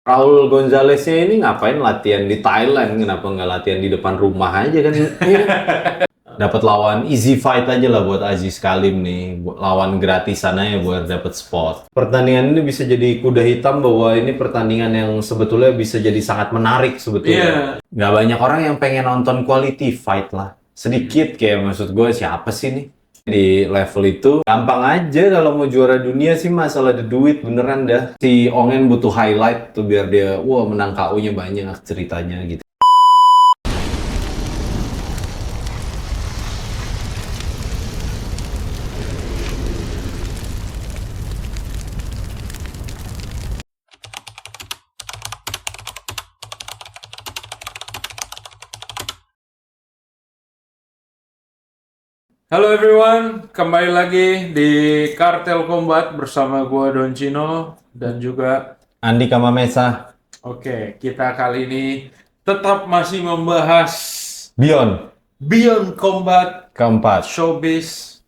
Raul Gonzalez-nya ini ngapain latihan di Thailand? Kenapa nggak latihan di depan rumah aja kan? Iya. Dapat lawan easy fight aja lah buat Aziz Kalim nih. Lawan gratisan aja buat dapat spot. Pertandingan ini bisa jadi kuda hitam bahwa ini pertandingan yang sebetulnya bisa jadi sangat menarik sebetulnya. Nggak banyak orang yang pengen nonton quality fight lah. Sedikit kayak maksud gue siapa sih nih? Di level itu gampang aja kalau mau juara dunia sih masalah ada duit beneran dah. Si Ongen butuh highlight tuh biar dia wah menang KO-nya banyak ceritanya gitu. Halo everyone, kembali lagi di Kartel Combat bersama gua Don Cino dan juga Andi Kamamesa, kita kali ini tetap masih membahas Beyond Combat keempat. Showbiz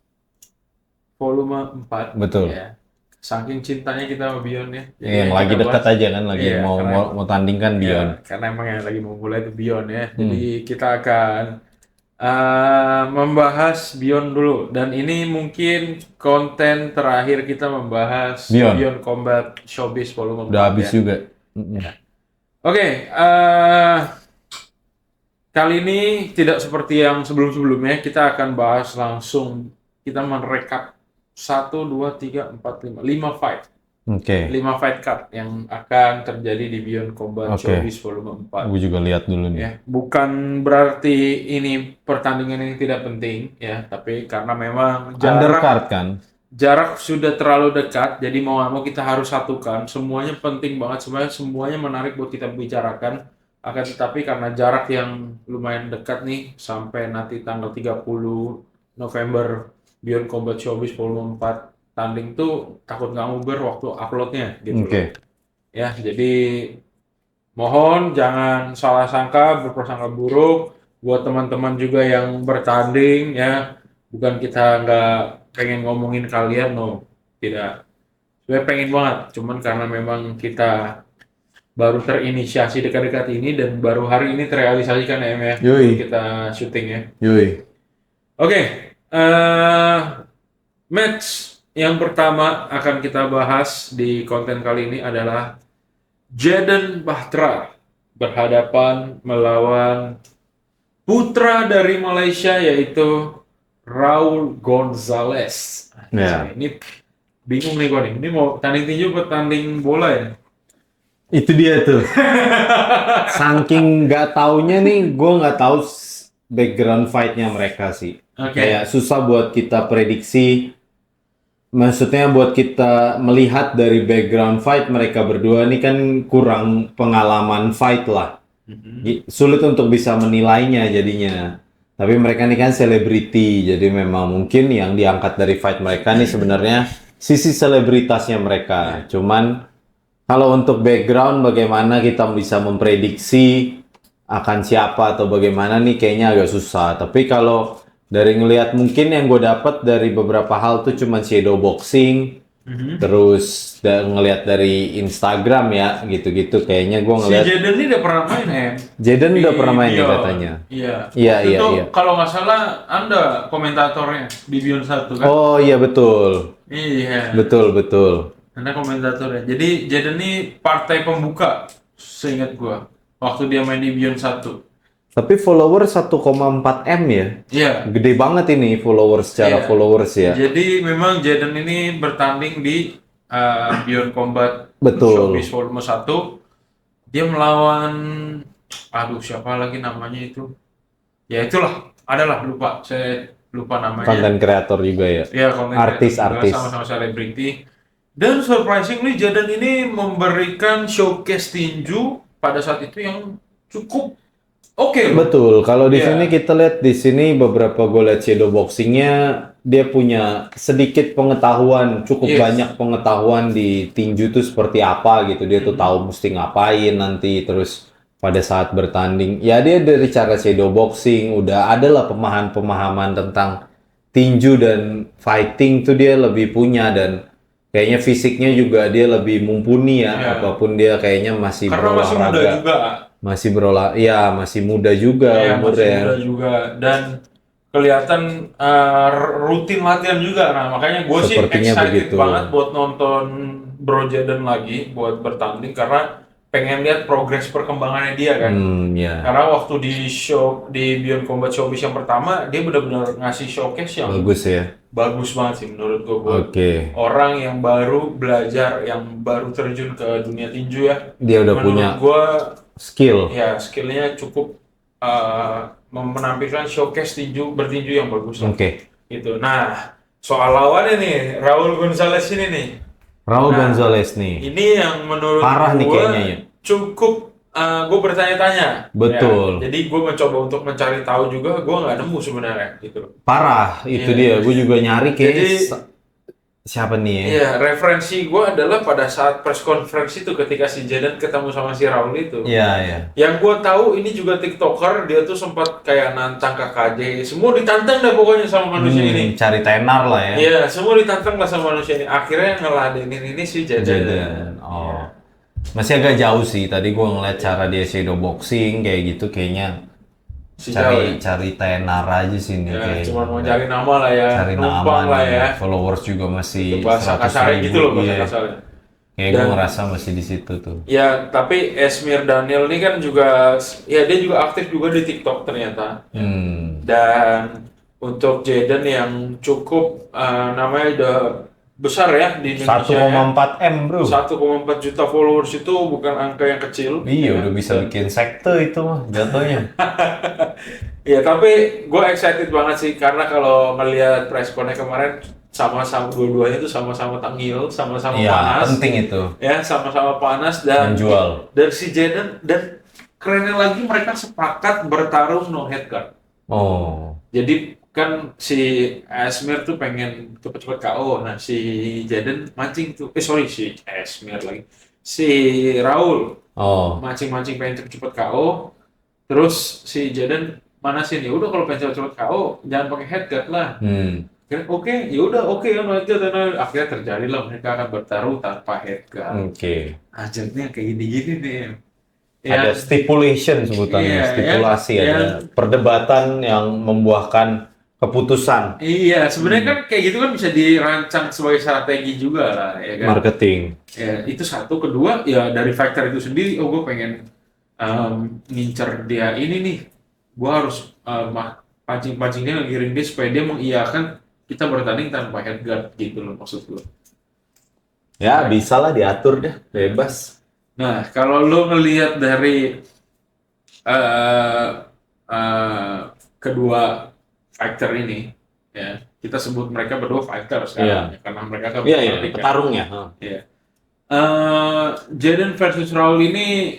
volume 4. Betul. Ya. Saking cintanya kita sama Beyond ya. Yang lagi dekat aja kan, lagi Iya, mau tanding kan Beyond. karena emang yang lagi mau mulai itu Beyond ya. Jadi kita akan membahas Beyond dulu, dan ini mungkin konten terakhir kita membahas Beyond Combat Showbiz Volume 4 Udah habis ya. juga. Oke, kali ini tidak seperti yang sebelum-sebelumnya, kita akan bahas langsung, kita merekap 1, 2, 3, 4, 5 fight. Oke. 5 fight card yang akan terjadi di Beyond Combat Showbiz Volume 4. Gue juga lihat dulu nih. Ya, bukan berarti ini pertandingan ini tidak penting ya, tapi karena memang Undercard kan? jarak sudah terlalu dekat, jadi mau nggak mau kita harus satukan. Semuanya penting banget, semuanya menarik buat kita bicarakan. Akan tetapi karena jarak yang lumayan dekat nih, sampai nanti tanggal 30 November Beyond Combat Showbiz Volume 4 tanding tuh takut nggak nguber waktu uploadnya gitu. Oke. Ya, jadi mohon jangan salah sangka, berprasangka buruk buat teman-teman juga yang bertanding ya. Bukan kita nggak pengen ngomongin kalian, no, tidak. Sebenarnya pengen banget, cuman karena memang kita baru terinisiasi dekat-dekat ini dan baru hari ini terrealisasikan ya, Em ya. Yoi. Kita syuting ya. Yoi. Oke, match yang pertama akan kita bahas di konten kali ini adalah Jaden Bachtra berhadapan melawan putra dari Malaysia yaitu Raul Gonzalez. Ya. Ini bingung nih gua nih. Ini mau tanding tinju atau tanding bola ya? Itu dia tuh. Saking nggak taunya nih, gue nggak tahu background fight-nya mereka sih. Kayak susah buat kita prediksi. Maksudnya buat kita melihat dari background fight mereka berdua ini kan kurang pengalaman fight lah. Sulit untuk bisa menilainya jadinya. Tapi mereka ini kan selebriti, jadi memang mungkin yang diangkat dari fight mereka nih sebenarnya sisi selebritasnya mereka. Cuman kalau untuk background bagaimana kita bisa memprediksi akan siapa atau bagaimana nih kayaknya agak susah. Tapi kalau dari ngelihat mungkin yang gue dapat dari beberapa hal tuh cuma shadow boxing, terus ngelihat dari Instagram ya gitu-gitu kayaknya gue ngelihat. Si Jaden ini udah pernah main ya? Jaden udah pernah main ya katanya. Iya. Iya. Kalau nggak salah Anda komentatornya di Beyond 1 kan? Oh iya betul. Iya. Betul. Anda komentatornya. Jadi Jaden ini partai pembuka, seingat gua, waktu dia main di Beyond 1. Tapi follower 1,4 M ya? Iya. Gede banget ini followers secara followers ya. Jadi memang Jaden ini bertanding di Beyond Combat Betul. Showbiz Volume 1. Dia melawan, aduh siapa lagi namanya itu? Ya itulah, adalah lupa, saya lupa namanya. Konten kreator juga ya? Iya, konten Artis. sama-sama selebriti. Dan surprisingly Jaden ini memberikan showcase tinju pada saat itu yang cukup oke. Betul. Kalau di sini kita lihat di sini beberapa gue lihat shadow boxingnya dia punya sedikit pengetahuan, cukup banyak pengetahuan di tinju itu seperti apa gitu. Dia tuh tahu mesti ngapain nanti terus pada saat bertanding. Ya dia dari cara shadow boxing udah adalah pemahaman tentang tinju dan fighting tuh dia lebih punya dan kayaknya fisiknya juga dia lebih mumpuni ya, Iya. apapun dia kayaknya masih Karena masih muda berolahraga. juga. Ya masih muda juga Iya, masih umurnya. muda juga dan kelihatan rutin latihan juga. Nah, makanya gue sih Sepertinya excited begitu. banget buat nonton Bro Jaden lagi buat bertanding karena pengen lihat progres perkembangannya dia kan. Ya, Karena waktu di Beyond Combat Showbiz yang pertama dia benar-benar ngasih showcase yang bagus ya. bagus banget sih menurut gue buat Oke. orang yang baru belajar, yang baru terjun ke dunia tinju ya. Dia udah Menurut punya gue skill. ya skillnya cukup menampilkan showcase bertinju yang bagus lah. Oke. Gitu. Nah, soal lawannya nih, Raul Gonzalez ini nih. Raul Nah, Gonzalez nih. Ini yang menurut Parah nih gue kayaknya ya. cukup gue bertanya-tanya. Betul. Ya. Jadi gue mencoba untuk mencari tahu juga, gue nggak nemu sebenarnya gitu. Parah, itu Iya. dia. Gue juga nyari kayak Jadi, siapa nih ya? Iya, referensi gue adalah pada saat press conference itu ketika si Jaden ketemu sama si Raul itu. Iya, iya. Yang gue tahu ini juga TikToker, dia tuh sempat kayak nantang KKJ, semua ditantang dah pokoknya sama manusia ini. Cari tenar lah ya. Iya, semua ditantang lah sama manusia ini. Akhirnya ngeladenin ini si Jaden. Jaden. Oh. Masih agak jauh sih. Tadi gue ngeliat cara dia shadow boxing kayak gitu kayaknya Si jauh ya. cari tenar aja sih ini Ya, kayak. cuma mau cari nama lah ya, Cari numpang nama lah nih. ya. Followers juga masih Itu bahasa 100.000. kasarnya gitu loh bahasa Iya. kasarnya. Kayak gue Dan- ngerasa masih di situ tuh. Ya, tapi Esmir Daniel ini kan juga, ya dia juga aktif juga di TikTok ternyata. Dan untuk Jaden yang cukup namanya udah besar ya di Indonesia. 1,4 M bro. 1,4 juta followers itu bukan angka yang kecil. Iya Ya. udah bisa bikin sekte itu mah jatuhnya. Ya, tapi gue excited banget sih karena kalau ngelihat press con-nya kemarin sama-sama dua-duanya itu sama-sama tangil, sama-sama Iya panas. penting itu. Ya, sama-sama panas dan Menjual. dari si Jaden dan kerennya lagi mereka sepakat bertarung no head guard. Oh. Jadi kan si Esmir tuh pengen cepet-cepet KO. Nah, si Jaden mancing tuh. Si Esmir lagi. Si Raul Oh. mancing-mancing pengen cepet-cepet KO. Terus si Jaden manasin, ya udah kalau pengen cepet-cepet KO jangan pakai head guard lah. Oke, ya udah oke kan aja. Akhirnya terjadilah mereka akan bertarung tanpa head guard. Oke. Ajarnya kayak gini-gini nih. Ada stipulation sebutannya, Iya, stipulasi ya. ada perdebatan yang membuahkan keputusan Iya, sebenarnya kan kayak gitu kan bisa dirancang sebagai strategi juga lah, ya kan? marketing. Ya, itu satu. Kedua, ya dari faktor itu sendiri, gue pengen ngincer dia ini nih. Gue harus pancing-pancing dia, ngiring dia supaya dia mengiyakan kita bertanding tanpa head guard gitu loh maksud gue. Ya bisa lah diatur deh, bebas. Nah, kalau lo ngelihat dari kedua fighter ini, ya kita sebut mereka berdua fighter sekarang, ya, karena mereka kan Iya, bertanding, kan. petarung ya. Iya. Jaden versus Raul ini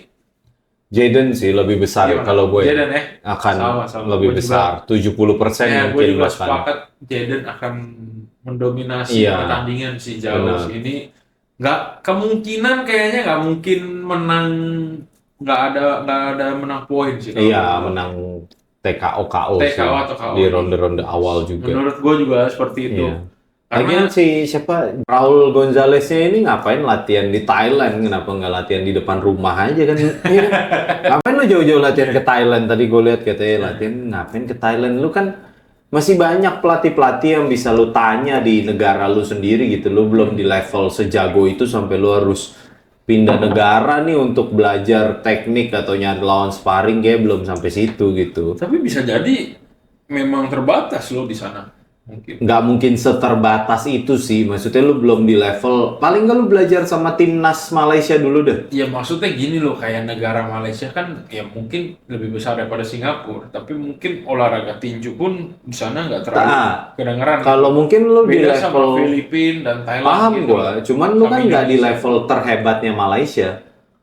Jaden sih lebih besar gimana? kalau gue Jaden ya? akan Sama. lebih Gue besar, 70% Ya, gue mungkin juga bahkan. sepakat Jaden akan mendominasi Iya. pertandingan si Jalos Benar. ini. Kemungkinan kayaknya nggak mungkin menang, nggak ada menang poin sih. kalau Iya, menurut gue. menang TKO KO sih TKO atau KO. di ronde-ronde awal juga. Menurut gue juga seperti itu. Iya. Karena Lagian si siapa Raul Gonzaleznya ini ngapain latihan di Thailand? Kenapa nggak latihan di depan rumah aja kan? Iya. Ngapain lu jauh-jauh latihan ke Thailand? Tadi gue lihat katanya latihan ngapain ke Thailand? Lu kan masih banyak pelatih-pelatih yang bisa lu tanya di negara lu sendiri gitu. Lu belum di level sejago itu sampai lu harus pindah negara nih untuk belajar teknik atau nyari lawan sparring kayak belum sampai situ gitu. tapi bisa jadi memang terbatas loh di sana mungkin. Nggak mungkin seterbatas itu sih, maksudnya lu belum di level, paling nggak lu belajar sama timnas Malaysia dulu deh. Ya maksudnya gini loh, kayak negara Malaysia kan ya mungkin lebih besar daripada Singapura, tapi mungkin olahraga tinju pun di sana nggak terlalu kedengeran. Kalau mungkin lu di Beda sama level, Filipina dan Thailand paham gitu. gua, cuman lu Sama kan nggak di Indonesia. level terhebatnya Malaysia.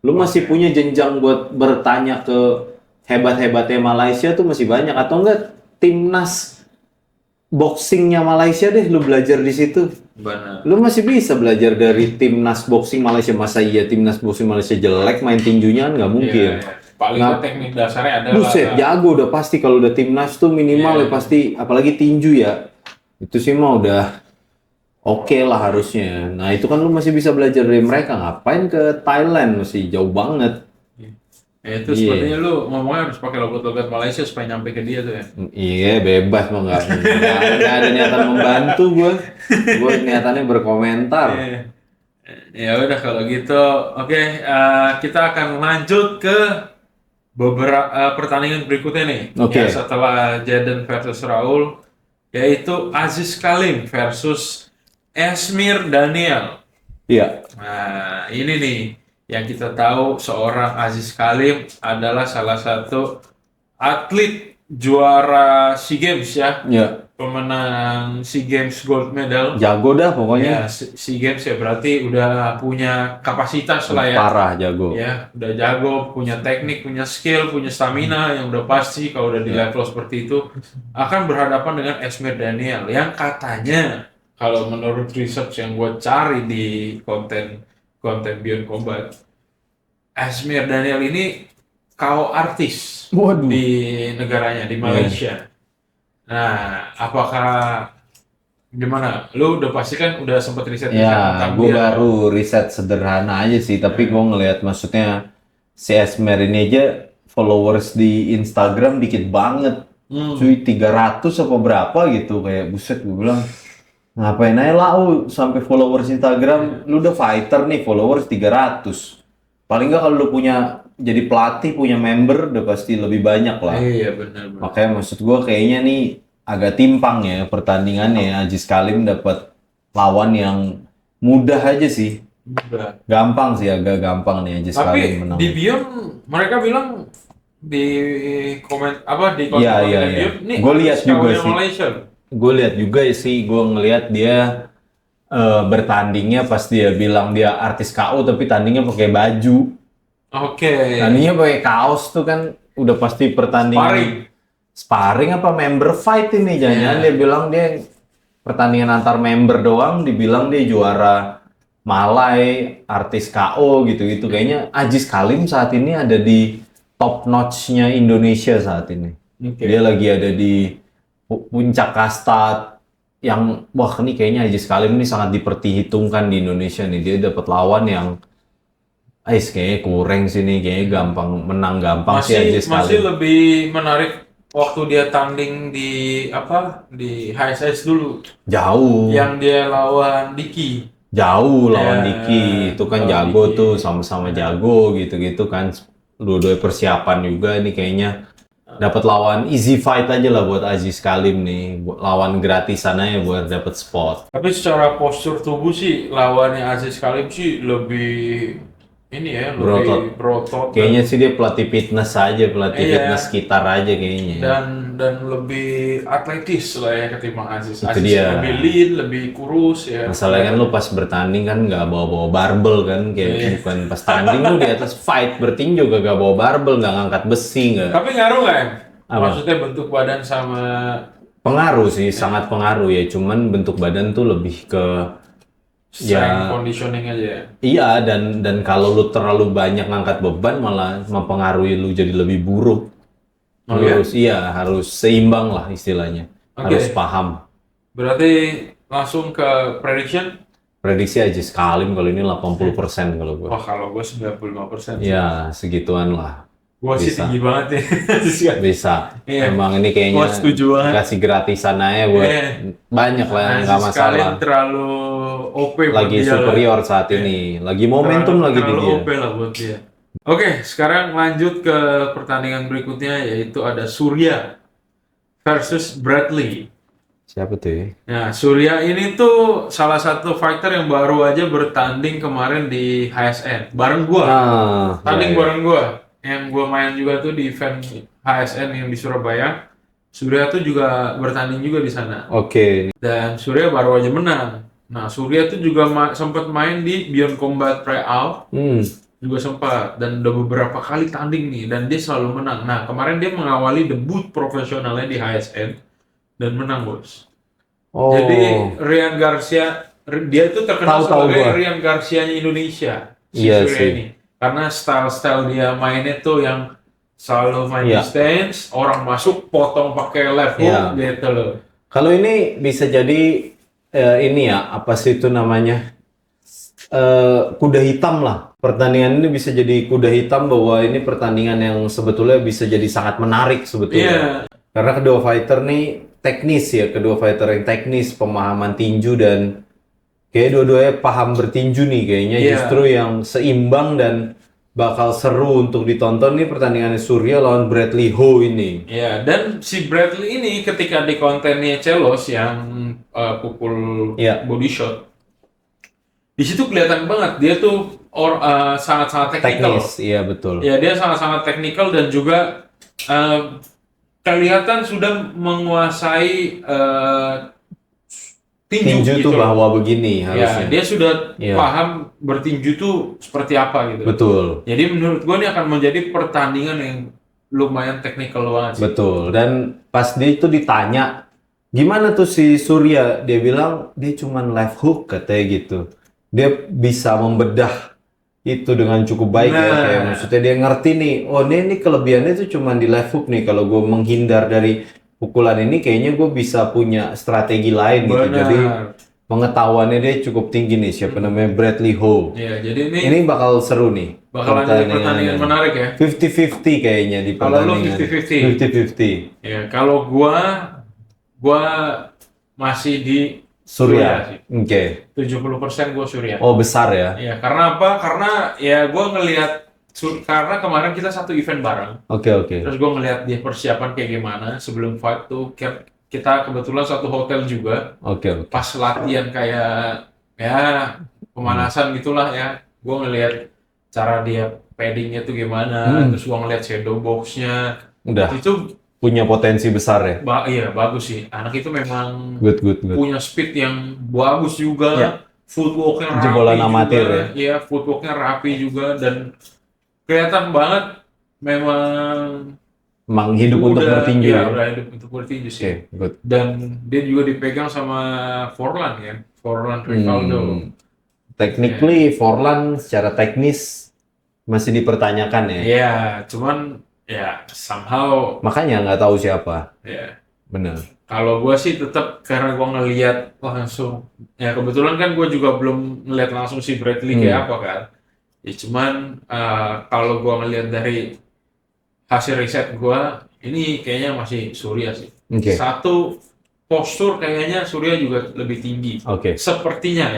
Lu masih punya jenjang buat bertanya ke hebat-hebatnya Malaysia tuh masih banyak, atau enggak timnas boxingnya Malaysia deh, lu belajar di situ. Benar. Lu masih bisa belajar dari timnas boxing Malaysia. Masa iya timnas boxing Malaysia jelek main tinjunya kan nggak mungkin. Iya. Paling Nggak. nggak teknik dasarnya ada Buset, jago udah pasti kalau udah timnas tuh minimal Iya. ya pasti, apalagi tinju ya. Itu sih mah udah oke lah harusnya. Nah itu kan lu masih bisa belajar dari mereka. Ngapain ke Thailand, masih jauh banget. Ya itu sepertinya lu ngomongnya harus pakai logat-logat Malaysia supaya nyampe ke dia tuh ya. Iya bebas mau nggak ada niatan membantu gue niatannya berkomentar. Ya udah kalau gitu, oke, kita akan lanjut ke beberapa pertandingan berikutnya nih. Oke. Ya, setelah Jaden versus Raul, yaitu Aziz Kalim versus Esmir Daniel. Iya. Nah, ini nih yang kita tahu seorang Aziz Kalim adalah salah satu atlet juara SEA Games ya. Iya. Pemenang SEA Games gold medal. Jago dah Ya, pokoknya. SEA Games ya berarti udah punya kapasitas lah ya. Parah jago. Ya, udah jago, punya teknik, punya skill, punya stamina yang udah pasti kalau udah di level seperti itu akan berhadapan dengan Esmir Daniel yang katanya kalau menurut research yang gue cari di konten Beyond Combat, Esmir Daniel ini KO artis di negaranya, di Malaysia. Nah, apakah gimana? Lu udah pasti kan udah sempat riset Ya, tentang gue dia. baru riset sederhana aja sih, tapi gue ngelihat maksudnya si Esmer ini aja followers di Instagram dikit banget. Cuy 300 apa berapa gitu, kayak buset gue bilang ngapain aja lau sampai followers Instagram, lu udah fighter nih followers 300. Paling nggak kalau lu punya jadi pelatih, punya member udah pasti lebih banyak lah. Iya benar. Makanya maksud gue kayaknya nih agak timpang ya pertandingannya. Aziz Kalim dapat lawan yang mudah aja sih. Mudah. Gampang sih, agak gampang nih Aziz Kalim menang. Tapi di Beyond mereka bilang di komen apa di konten Iya. Gue lihat juga sih. Gue lihat juga sih, gue ngelihat dia bertandingnya pas dia bilang dia artis KO tapi tandingnya pakai baju. Oke. Tandingnya pakai kaos tuh kan udah pasti pertandingan. Sparring apa member fight ini? Jangan-jangan dia bilang dia pertandingan antar member doang, dibilang dia juara Malai, artis KO gitu-gitu. Kayaknya Aziz Kalim saat ini ada di top notch-nya Indonesia saat ini. Dia lagi ada di puncak kasta yang wah ini kayaknya Aziz Kalim ini sangat diperhitungkan di Indonesia nih. Dia dapat lawan yang kayaknya kurang sih nih, kayaknya gampang menang gampang sih Aziz Kalim. Masih lebih menarik waktu dia tanding di HSS dulu. Jauh. Yang dia lawan Diki. Jauh lawan Diki, itu kan jago tuh, sama-sama jago gitu-gitu kan. Dua-dua persiapan juga ini kayaknya dapat lawan easy fight aja lah buat Aziz Kalim nih, lawan gratisan aja buat dapat spot. Tapi secara postur tubuh sih lawannya Aziz Kalim sih lebih ini ya, lebih berotot. Kayaknya sih dia pelatih fitness aja, fitness sekitar aja kayaknya. Dan lebih atletis lah ya ketimbang Aziz. Itu Aziz dia. lebih lean, lebih kurus ya. Masalahnya kan lu pas bertanding kan nggak bawa-bawa barbel kan, kayak bukan pas tanding lu di atas fight bertinju gak bawa barbel, nggak ngangkat besi nggak. Tapi ngaruh nggak ya? Maksudnya bentuk badan sama pengaruh sih, sangat pengaruh ya. Cuman bentuk badan tuh lebih ke strength conditioning aja ya. Iya, dan kalau lu terlalu banyak ngangkat beban malah mempengaruhi lu jadi lebih buruk. Harus seimbang lah istilahnya. Harus paham. Berarti langsung ke prediction? Prediksi Aziz Kalim kalau ini 80% kalau gue. Wah, kalau gue 95%. Ya, segituan lah. Gue sih tinggi banget ya. Bisa. Emang ini kayaknya kasih gratisan aja buat banyak lah, nggak masalah. Kalim terlalu OP lagi superior saat ini. Lagi momentum lagi di dia. Terlalu OP lah buat dia. Oke, sekarang lanjut ke pertandingan berikutnya, yaitu ada Surya versus Bradley. Siapa tuh ya? Nah, Surya ini tuh salah satu fighter yang baru aja bertanding kemarin di HSN. Bareng gua. Bareng gua. Yang gua main juga tuh di event HSN yang di Surabaya. Surya tuh juga bertanding juga di sana. Dan Surya baru aja menang. Nah, Surya tuh juga sempat main di Beyond Combat Tryout. Juga sempat, dan udah beberapa kali tanding nih, dan dia selalu menang. Nah, kemarin dia mengawali debut profesionalnya di HSN dan menang, bos. Jadi Ryan Garcia, dia itu terkenal sebagai Ryan Garcia-nya Indonesia, Surya ini. Karena style dia mainnya tuh yang selalu main distance, orang masuk potong pakai left hook gitu loh. Kalau ini bisa jadi ini ya, apa sih itu namanya? Kuda hitam lah. Pertandingan ini bisa jadi kuda hitam bahwa ini pertandingan yang sebetulnya bisa jadi sangat menarik sebetulnya. Iya, Karena kedua fighter nih teknis ya, kedua fighter yang teknis, pemahaman tinju dan kayak dua-duanya paham bertinju nih kayaknya iya, justru yang seimbang dan bakal seru untuk ditonton nih pertandingan Surya lawan Bradley Ho ini. iya. Dan si Bradley ini ketika di kontennya Celos yang pukul Iya, body shot, di situ kelihatan banget dia tuh sangat-sangat teknikal. teknis, iya betul. Ya, dia sangat-sangat teknikal dan juga eh, kelihatan sudah menguasai tinju Tinju gitu tuh loh. bahwa begini Ya, harusnya. dia sudah Iya, paham bertinju tuh seperti apa gitu. betul. Jadi menurut gue ini akan menjadi pertandingan yang lumayan teknikal banget sih. Betul. Dan pas dia itu ditanya, gimana tuh si Surya? Dia bilang dia cuman left hook katanya gitu. Dia bisa membedah itu dengan cukup baik ya. Kayak Nah, maksudnya dia ngerti nih, oh ini kelebihannya tuh cuman di left hook nih. Kalau gue menghindar dari pukulan ini, kayaknya gue bisa punya strategi lain gitu. Jadi benar. pengetahuannya dia cukup tinggi nih. Siapa namanya Bradley Ho. Ya, jadi ini Ini bakal seru nih bakalan jadi pertandingan menarik ya. 50-50 kayaknya di Kalau lu pertandingan. 50-50. 50-50. Ya, kalau gua masih di Surya. sih. Oke. 70% gua Surya. Oh, besar ya. Ya, karena apa? Karena ya gua ngelihat karena kemarin kita satu event bareng. Oke, oke. Terus gua ngelihat dia persiapan kayak gimana sebelum fight tuh kita kebetulan satu hotel juga. Oke, oke. Pas latihan kayak ya pemanasan gitulah ya. Gua ngelihat cara dia paddingnya tuh gimana. Terus gua ngelihat shadow boxnya. Udah Itu punya potensi besar ya. iya bagus sih. Anak itu memang Good, good, good. punya speed yang bagus juga. Ya. Footworknya rapi Jebolan juga. amatir ya. Iya, footworknya rapi juga dan kelihatan banget memang Emang hidup untuk bertinju iya, ya. udah hidup untuk bertinju Oke, sih. good. Dan dia juga dipegang sama Forlan ya, Forlan Rivaldo. Technically, Forlan secara teknis masih dipertanyakan ya. Iya, cuman ya somehow Makanya nggak tahu siapa. ya. Benar. Kalau gue sih tetap karena gue ngelihat langsung, ya kebetulan kan gue juga belum ngelihat langsung si Bradley kayak apa kan. Ya cuman kalau gue ngelihat dari hasil riset gue, ini kayaknya masih Surya sih. Oke. Satu postur kayaknya Surya juga lebih tinggi. Oke. Sepertinya.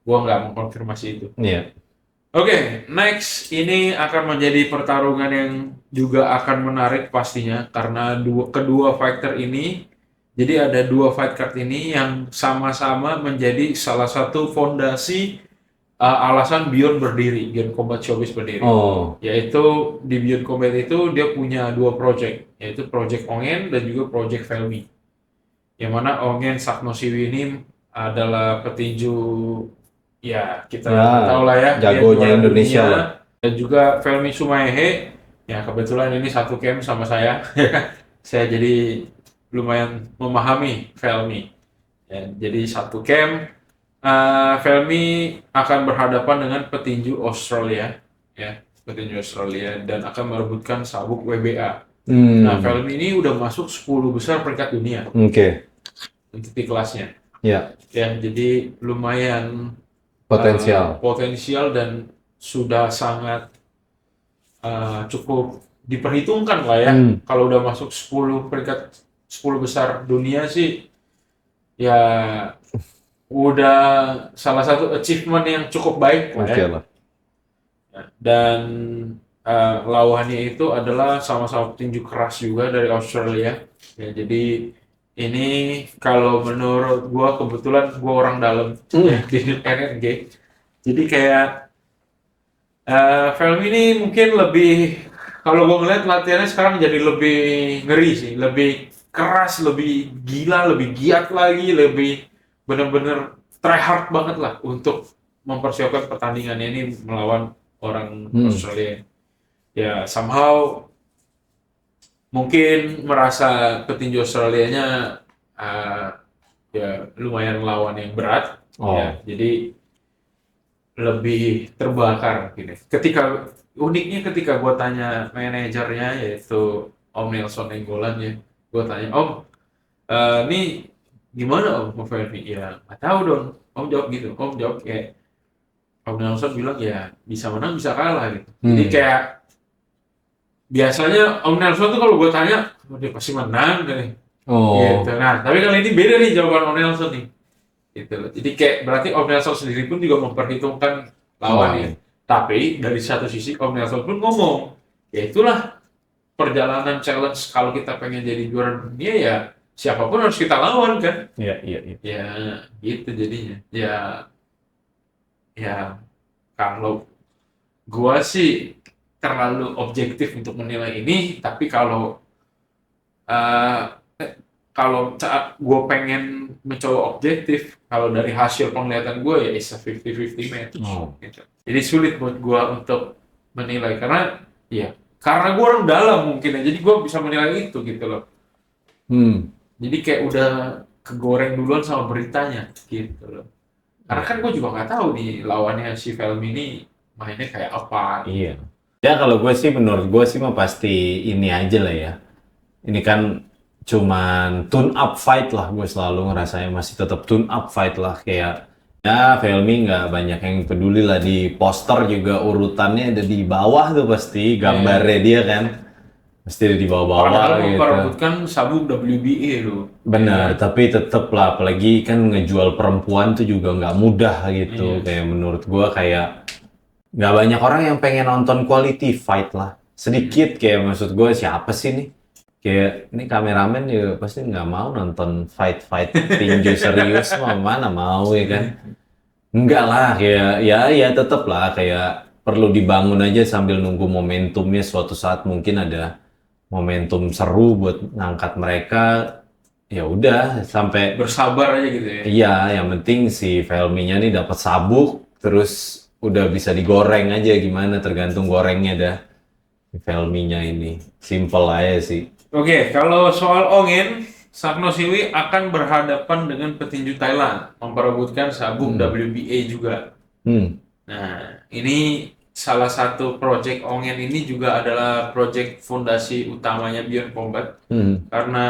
Gue nggak mengkonfirmasi itu. Iya. Oke, next ini akan menjadi pertarungan yang juga akan menarik pastinya karena kedua fighter ini, jadi ada dua fight card ini yang sama-sama menjadi salah satu fondasi alasan Beyond berdiri, Beyond Combat Showbiz berdiri. Oh, Yaitu di Beyond Combat itu dia punya dua project, yaitu Project Ongen dan juga Project Velmi. Yang mana Ongen Saknosiwi ini adalah petinju ya kita Ya, tahu lah ya, dia jagonya juara Indonesia dunia. lah. Dan juga Velmi Sumaehe, ya kebetulan ini satu camp sama saya. Saya jadi lumayan memahami Velmi. Ya, jadi satu camp. Velmi akan berhadapan dengan petinju Australia, ya petinju Australia dan akan merebutkan sabuk WBA. Nah, Velmi ini udah masuk 10 besar peringkat dunia Oke. untuk di kelasnya. Ya, Ya, jadi lumayan potensial. dan sudah sangat cukup diperhitungkan lah ya. Kalau udah masuk 10 peringkat 10 besar dunia sih ya udah salah satu achievement yang cukup baik lah Oke ya. lah. Dan lawannya itu adalah sama-sama petinju keras juga dari Australia. Ya, jadi ini kalau menurut gua kebetulan gua orang dalam ya, di NNG. Jadi kayak Velmi ini mungkin lebih, kalau gua ngeliat latihannya sekarang jadi lebih ngeri sih, lebih keras, lebih gila, lebih giat lagi, lebih bener-bener try hard banget lah untuk mempersiapkan pertandingannya ini melawan orang Australia. Ya somehow mungkin merasa petinju Australianya ya lumayan lawan yang berat. Ya, jadi lebih terbakar gini. Uniknya ketika gue tanya manajernya yaitu Om Nelson Enggolan ya, gue tanya Om, ini gimana Om Fermi? Ya nggak tahu dong. Om jawab gitu. Om jawab kayak Om Nelson bilang ya bisa menang bisa kalah gitu. Jadi kayak biasanya Om Nelson tuh kalau gue tanya, oh, dia pasti menang kan. Gitu. Nah, tapi kali ini beda nih jawaban Om Nelson nih. Gitu loh. Jadi kayak berarti Om Nelson sendiri pun juga memperhitungkan lawannya. Tapi dari satu sisi Om Nelson pun ngomong, ya itulah perjalanan challenge kalau kita pengen jadi juara dunia ya siapapun harus kita lawan kan. Iya. Ya gitu jadinya. Ya kalau gua sih terlalu objektif untuk menilai ini, tapi eh, kalau saat gue pengen mencoba objektif, kalau dari hasil penglihatan gue ya it's a 50-50 match. Gitu. Jadi sulit buat gue untuk menilai karena gue orang dalam mungkin ya, jadi gue bisa menilai itu gitu loh. Jadi kayak udah kegoreng duluan sama beritanya gitu loh. Karena kan gue juga nggak tahu nih lawannya si film ini mainnya kayak apa. Iya. Ya kalau gue sih menurut gue sih mah pasti ini aja lah ya. Ini kan cuman tune up fight lah, gue selalu ngerasanya masih tetap tune up fight lah, kayak ya Felmi nggak banyak yang peduli lah, di poster juga urutannya ada di bawah tuh pasti gambarnya dia kan pasti ada di bawah-bawah gitu. Memperebutkan sabuk WBA loh. Benar, tapi tetep lah, apalagi kan ngejual perempuan tuh juga nggak mudah gitu. Kayak menurut gue kayak nggak banyak orang yang pengen nonton quality fight lah, sedikit. Kayak maksud gue siapa sih nih? Kayak ini kameramen juga pasti nggak mau nonton fight tinju serius, mana mau ya kan? Enggak lah, kayak ya tetep lah, kayak perlu dibangun aja sambil nunggu momentumnya, suatu saat mungkin ada momentum seru buat ngangkat mereka. Ya udah, sampai bersabar aja gitu ya. Iya, yang penting si Felminya nih dapat sabuk, terus udah bisa digoreng aja, gimana tergantung gorengnya dah. Felminya ini simple aja sih. Oke, kalau soal Ongen, Sakno Siwi akan berhadapan dengan petinju Thailand, memperebutkan sabuk WBA juga. Nah, ini salah satu project Ongen ini juga adalah project fondasi utamanya Beyond Combat. Karena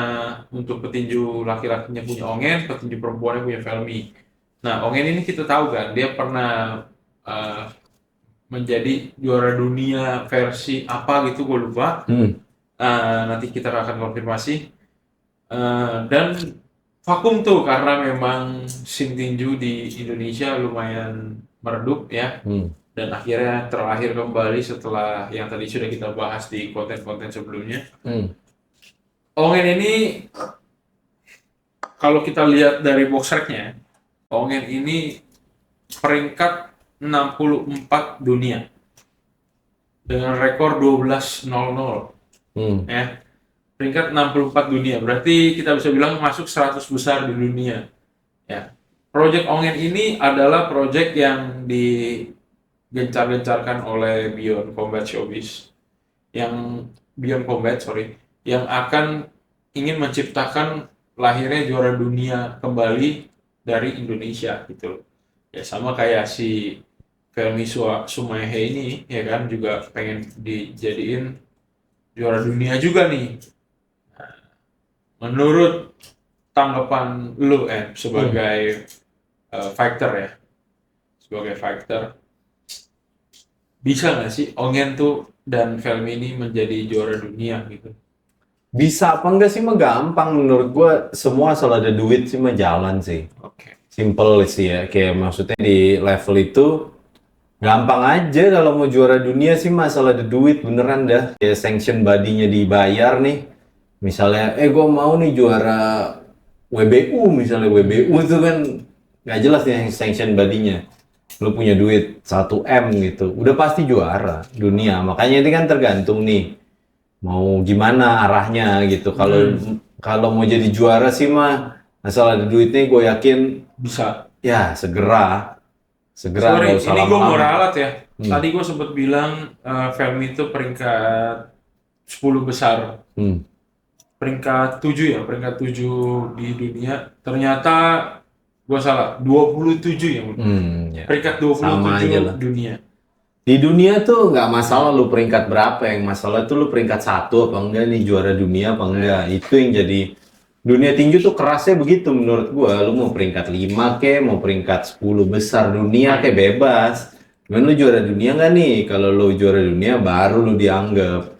untuk petinju laki-lakinya punya Ongen, petinju perempuannya punya Felmi. Nah, Ongen ini kita tahu kan, dia pernah menjadi juara dunia versi apa gitu, gue lupa. Nanti kita akan konfirmasi. Dan vakum tuh karena memang scene tinju di Indonesia lumayan meredup ya. Dan akhirnya terlahir kembali setelah yang tadi sudah kita bahas di konten-konten sebelumnya. Ongen ini kalau kita lihat dari box ranknya, Ongen ini peringkat 64 dunia dengan rekor 12-0. Ya, peringkat 64 dunia, berarti kita bisa bilang masuk 100 besar di dunia. Ya, Project Ongen ini adalah project yang digencar-gencarkan oleh Beyond Combat Showbiz, yang akan ingin menciptakan lahirnya juara dunia kembali dari Indonesia gitu. Ya sama kayak si Felmi Sumaihe ini ya kan, juga pengen dijadiin juara dunia juga nih. Nah, menurut tanggapan lu sebagai fighter ya, bisa nggak sih Ongen tuh dan Felmi ini menjadi juara dunia gitu? Bisa apa enggak sih mah gampang menurut gua, semua asal ada duit sih mah jalan sih. Simple sih ya, kayak maksudnya di level itu gampang aja. Kalau mau juara dunia sih masalah ada duit beneran dah. Kayak sanction body-nya dibayar nih. Misalnya, gue mau nih juara WBU misalnya. WBU itu kan nggak jelas nih sanction body-nya. Lu punya duit 1M gitu, udah pasti juara dunia. Makanya ini kan tergantung nih mau gimana arahnya gitu. Kalau mau jadi juara sih mah asal ada duitnya, gue yakin bisa. Ya segera. Sorry, ini gue mau ralat ya. Tadi gue sempat bilang Felmi itu peringkat 10 besar. Peringkat 7 ya, peringkat 7 di dunia. Ternyata gue salah, 27 ya. Peringkat 27 dunia. Di dunia tuh nggak masalah lu peringkat berapa, yang masalah tuh lu peringkat 1 apa enggak nih, juara dunia apa enggak. Itu yang jadi dunia tinju tuh kerasnya begitu menurut gua. Lu mau peringkat 5 ke, mau peringkat 10 besar dunia ke bebas. Cuman lu juara dunia nggak nih? Kalau lu juara dunia baru lu dianggap.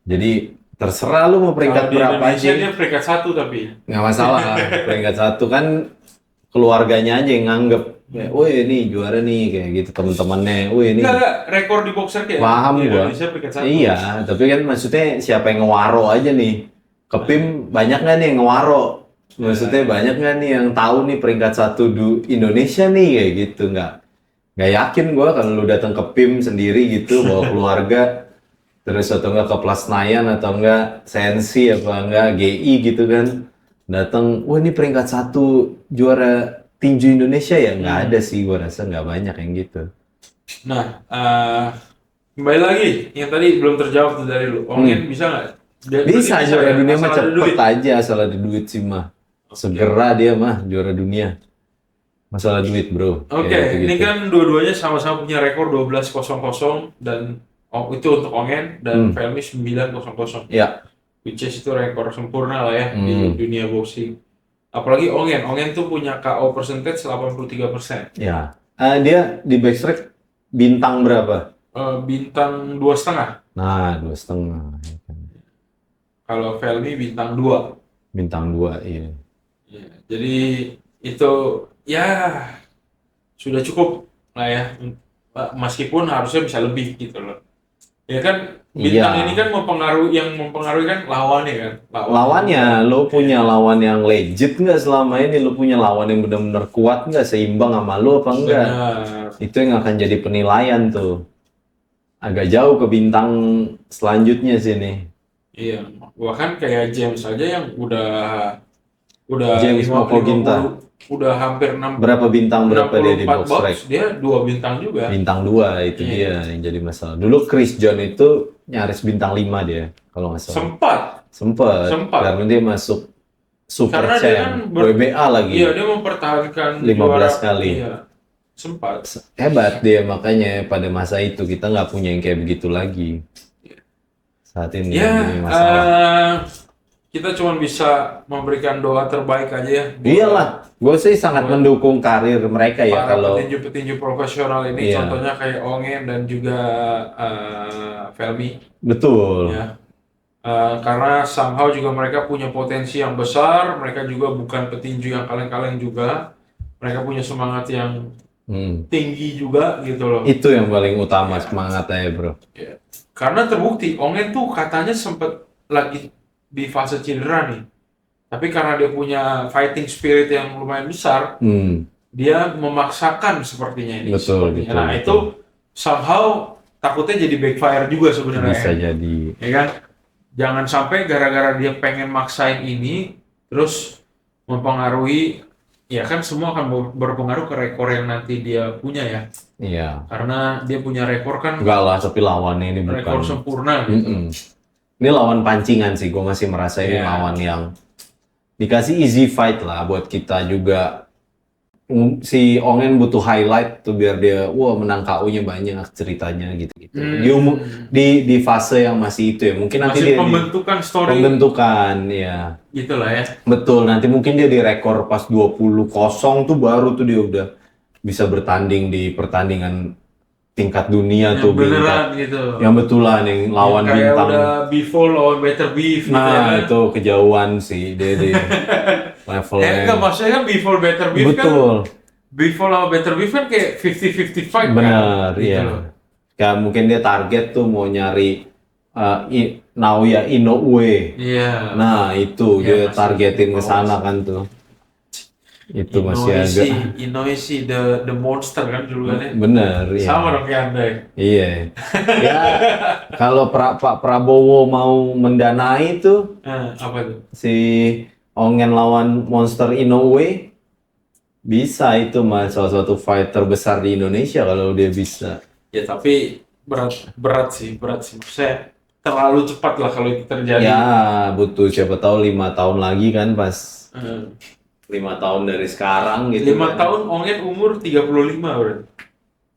Jadi terserah lu mau peringkat Kalau di berapa Indonesia aja. dia peringkat 1 tapi. Nggak masalah. Peringkat 1 kan keluarganya aja yang nganggep. Woi ini juara nih kayak gitu temen-temennya. Woi ini. Enggak, rekor di boxer kayak Paham di gua. Indonesia peringkat 1. Iya, tapi kan maksudnya siapa yang ngewaro aja nih. Kepim banyak nggak nih yang ngewaro? Maksudnya banyak nggak nih yang tahu nih peringkat 1 di Indonesia nih kayak gitu. Nggak yakin gua kalau lu datang ke PIM sendiri gitu bawa keluarga terus atau enggak ke Plasnayan atau enggak Sensi apa enggak GI gitu kan datang, wah ini peringkat 1 juara tinju Indonesia ya nggak ada sih, gua rasa nggak banyak yang gitu. Nah, kembali lagi yang tadi belum terjawab tuh dari lu. Ongen bisa nggak? Bisa juara dunia mah Asal ada cepet duit. aja asal ada duit sih mah. Segera dia mah juara dunia. Masalah duit bro. Oke, Kayak ini gitu-gitu. kan dua-duanya sama-sama punya rekor 12-0 dan itu untuk Ongen dan Felmi 9-0. Ya. Which is itu rekor sempurna lah ya di dunia boxing. Apalagi Ongen tuh punya KO percentage 83%. Ya. Dia di backstreet bintang berapa? Bintang 2,5. Nah, 2,5. Kalau Felmi bintang 2. Bintang 2, iya. Ya, jadi itu ya sudah cukup lah ya. Meskipun harusnya bisa lebih gitu loh. Ya kan bintang Iya. ini kan mempengaruhi kan lawannya kan. Lawannya, lo punya lawan yang legit nggak selama ini? Lo punya lawan yang benar-benar kuat nggak? Seimbang sama lo apa enggak? Benar. Itu yang akan jadi penilaian tuh. Agak jauh ke bintang selanjutnya sini. Iya, bahkan kayak James aja yang udah James Mokoginta. udah hampir 6 Berapa bintang berapa dia di 64 box box, rec? dia 2 bintang juga. Bintang 2 itu Iya. dia yang jadi masalah. Dulu Chris John itu nyaris bintang 5 dia kalau nggak salah. Sempat. Karena dia masuk Super Karena dia Champ, kan WBA lagi. Iya, dia mempertahankan 15 juara. kali. Iya, sempat. Hebat dia, makanya pada masa itu kita nggak punya yang kayak begitu lagi. Saat ini Ya, yang jadi masalah. kita cuma bisa memberikan doa terbaik aja ya. Iyalah, gue sih sangat mendukung karir mereka ya Para kalau petinju-petinju profesional ini, Iya. contohnya kayak Ongen dan juga Felmi. betul. Ya. Karena somehow juga mereka punya potensi yang besar, mereka juga bukan petinju yang kaleng-kaleng juga, mereka punya semangat yang tinggi juga gitu loh. Itu yang paling utama semangatnya bro. Ya. Karena terbukti Ongen tuh katanya sempat lagi di fase cedera nih, tapi karena dia punya fighting spirit yang lumayan besar, dia memaksakan sepertinya ini. Betul, betul, Nah betul. itu somehow takutnya jadi backfire juga sebenarnya. Bisa jadi. Ya kan? Jangan sampai gara-gara dia pengen maksain ini terus mempengaruhi, ya kan semua akan berpengaruh ke rekor yang nanti dia punya ya. Iya. Karena dia punya rekor kan Enggak lah, tapi lawannya ini rekor bukan. sempurna gitu. Ini lawan pancingan sih, gue masih merasa ini lawan yang dikasih easy fight lah buat kita juga. Si Ongen butuh highlight tuh biar dia menang KO-nya banyak ceritanya gitu. Di fase yang masih itu ya. Mungkin nanti Masih dia pembentukan story pembentukan ya. gitu lah ya. Betul, nanti mungkin dia di rekor pas 20-0 tuh baru tuh dia udah bisa bertanding di pertandingan tingkat dunia Yang tuh beneran gitu. Yang betulan yang lawan Yang kayak bintang. udah before lawan better beef gitu ya. Nah, itu kejauhan sih dia di levelnya. Enggak, maksudnya kan before better beef kan. Betul. Before lawan better beef kan kayak 50-50 fight kan. Benar, Gitu iya. loh. Kayak mungkin dia target tuh mau nyari Naoya Inoue. Iya. Nah, itu Iya, dia masih targetin di ke bawah sana kan tuh. Itu masih agak Inoue the monster kan duluannya. bener ya. Sama dong kayak Anda. Iya. Ya, kalau Pak Prabowo mau mendanai tuh Apa tuh? si Ongen lawan Monster Inoue bisa itu mah salah satu fight terbesar di Indonesia kalau dia bisa. Ya tapi berat sih. Maksudnya terlalu cepat lah kalau itu terjadi. Ya, butuh siapa tahu 5 tahun lagi kan pas 5 tahun dari sekarang gitu 5 kan. tahun Ongen umur 35 berarti.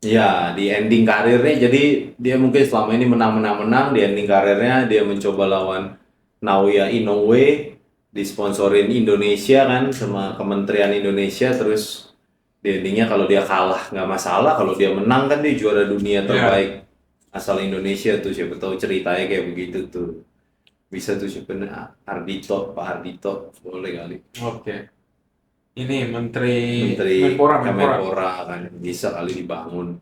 Ya, di ending karirnya jadi dia mungkin selama ini menang, di ending karirnya dia mencoba lawan Naoya Inoue disponsorin Indonesia kan sama Kementerian Indonesia, terus di endingnya kalau dia kalah nggak masalah, kalau dia menang kan dia juara dunia terbaik asal Indonesia tuh, siapa tahu ceritanya kayak begitu tuh. Bisa tuh siapa Ardito, Pak Ardito boleh kali. Oke. Ini Menteri Menpora Menpora. kan bisa kali dibangun.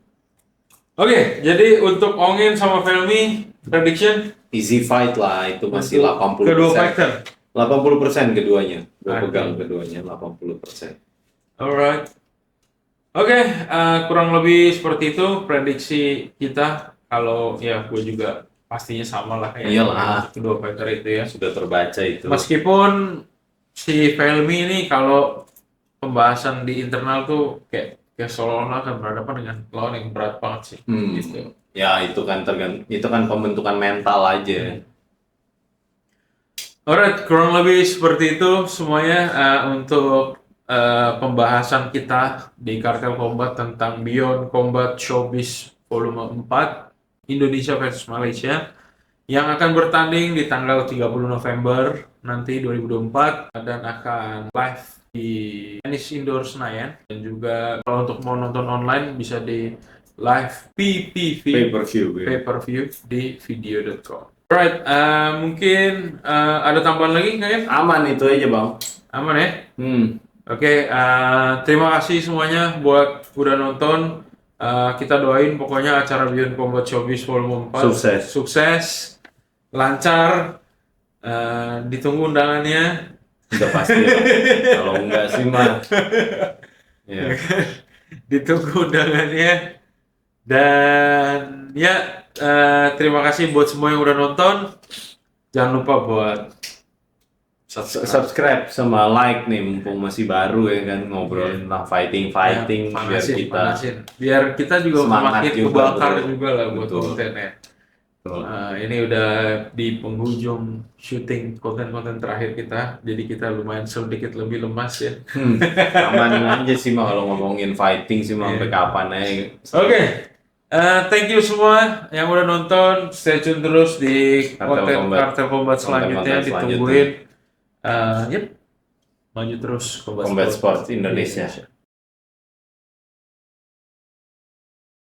Oke, jadi untuk Ongin sama Felmi prediction Easy fight lah, itu masih untuk 80%. kedua fighter. 80% keduanya. Gue Oke. pegang keduanya 80%. Alright. Oke, kurang lebih seperti itu prediksi kita. Kalau ya gue juga pastinya sama lah ya. Iyalah. Untuk kedua fighter itu ya. Sudah terbaca itu. Meskipun si Felmi ini kalau pembahasan di internal tuh kayak seolah-olah akan berhadapan dengan lawan yang berat banget sih. Gitu. Ya itu kan itu kan pembentukan mental aja. Alright, kurang lebih seperti itu semuanya untuk pembahasan kita di Kartel Combat tentang Beyond Combat Showbiz Volume 4 Indonesia versus Malaysia yang akan bertanding di tanggal 30 November nanti 2024 dan akan live di Tenis Indoor Senayan, dan juga kalau untuk mau nonton online bisa di live PPV pay-per-view di video.com. Alright, mungkin ada tambahan lagi nggak ya? Aman itu aja bang. Aman ya? Oke, terima kasih semuanya buat udah nonton. Kita doain pokoknya acara Beyond Combat Showbiz Volume 4 sukses, lancar, ditunggu undangannya. Udah pasti ya. Kalau enggak sih mah ya. Ditunggu undangannya. Dan ya, terima kasih buat semua yang udah nonton. Jangan lupa buat subscribe sama like nih, mumpung masih baru ya kan, ngobrolin tentang fighting ya, biar kita juga semakin kebakar juga lah buat kontennya. Ini udah di penghujung syuting konten-konten terakhir kita, jadi kita lumayan sedikit lebih lemas ya. Aman aja sih mah kalau ngomongin fighting sih mah sampai kapan aja. Oke. Thank you semua yang udah nonton. Stay tune terus di konten Kartel Combat selanjutnya, ditungguin. Maju terus Combat Sport Indonesia.